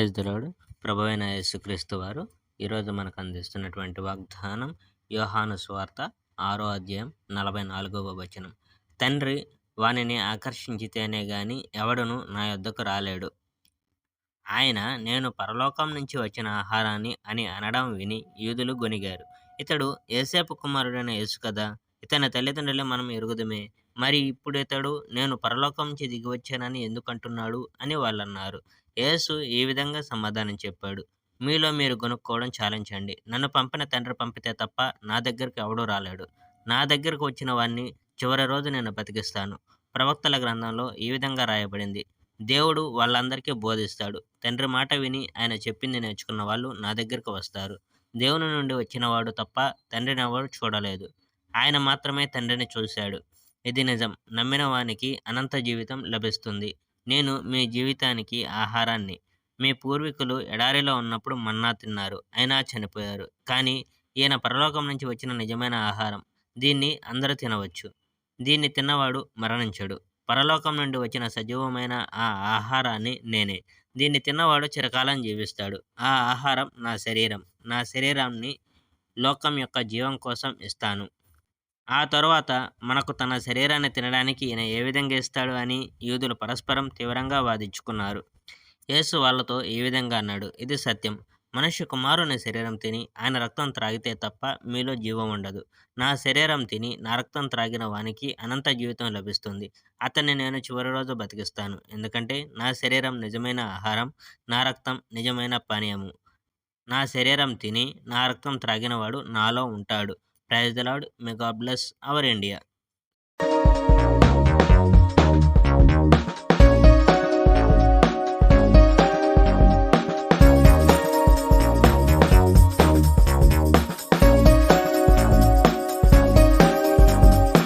Praise the lord. ప్రభువైన యేసుక్రీస్తు వారు ఈరోజు మనకు అందిస్తున్నటువంటి వాగ్దానం యోహాను సువార్త 6వ అధ్యాయం 44వ వచనం. తండ్రి వానిని ఆకర్షించితేనే గాని ఎవడును నా యొద్దకు రాలేడు. ఆయన నేను పరలోకం నుంచి వచ్చిన ఆహారాన్ని అని అనడం విని యూదులు గొణిగారు. ఇతడు యోసేపు కుమారుడైన యేసు కదా! ఇతని తల్లిదండ్రులు మనం ఎరుగుదుమే. మరి ఇప్పుడితడు నేను పరలోకం నుంచి దిగివచ్చానని ఎందుకంటున్నాడు అని వాళ్ళన్నారు. యేసు ఈ విధంగా సమాధానం చెప్పాడు. మీలో మీరు గొనుక్కోవడం చాలించండి. నన్ను పంపిన తండ్రి పంపితే తప్ప నా దగ్గరికి ఎవడూ రాలేడు. నా దగ్గరకు వచ్చిన వాణ్ణి చివరి రోజు నేను బతికిస్తాను. ప్రవక్తల గ్రంథంలో ఈ విధంగా రాయబడింది. దేవుడు వాళ్ళందరికీ బోధిస్తాడు. తండ్రి మాట విని ఆయన చెప్పింది నేర్చుకున్న వాళ్ళు నా దగ్గరకు వస్తారు. దేవుని నుండి వచ్చినవాడు తప్ప తండ్రినెవడు చూడలేదు. ఆయన మాత్రమే తండ్రిని చూశాడు. ఇది నిజం. నమ్మిన వానికి అనంత జీవితం లభిస్తుంది. నేను మీ జీవితానికి ఆహారాన్ని. మీ పూర్వీకులు ఎడారిలో ఉన్నప్పుడు మన్నా తిన్నారు. అయినా చనిపోయారు. కానీ ఈయన పరలోకం నుంచి వచ్చిన నిజమైన ఆహారం. దీన్ని అందరూ తినవచ్చు. దీన్ని తిన్నవాడు మరణించడు. పరలోకం నుండి వచ్చిన సజీవమైన ఆ ఆహారాన్ని నేనే. దీన్ని తిన్నవాడు చిరకాలం జీవిస్తాడు. ఆ ఆహారం నా శరీరం. నా శరీరాన్ని లోకం యొక్క జీవం కోసం ఇస్తాను. ఆ తరువాత మనకు తన శరీరాన్ని తినడానికి ఈయన ఏ విధంగా ఇస్తాడు అని యూదులు పరస్పరం తీవ్రంగా వాదించుకున్నారు. యేసు వాళ్ళతో ఈ విధంగా అన్నాడు, ఇది సత్యం. మనుష్య కుమారుని శరీరం తిని ఆయన రక్తం త్రాగితే తప్ప మీలో జీవం ఉండదు. నా శరీరం తిని నా రక్తం త్రాగిన వానికి అనంత జీవితం లభిస్తుంది. అతన్ని నేను చివరి రోజు బతికిస్తాను. ఎందుకంటే నా శరీరం నిజమైన ఆహారం, నా రక్తం నిజమైన పానీయము. నా శరీరం తిని నా రక్తం త్రాగినవాడు నాలో ఉంటాడు. Praise the lord. May God bless our India.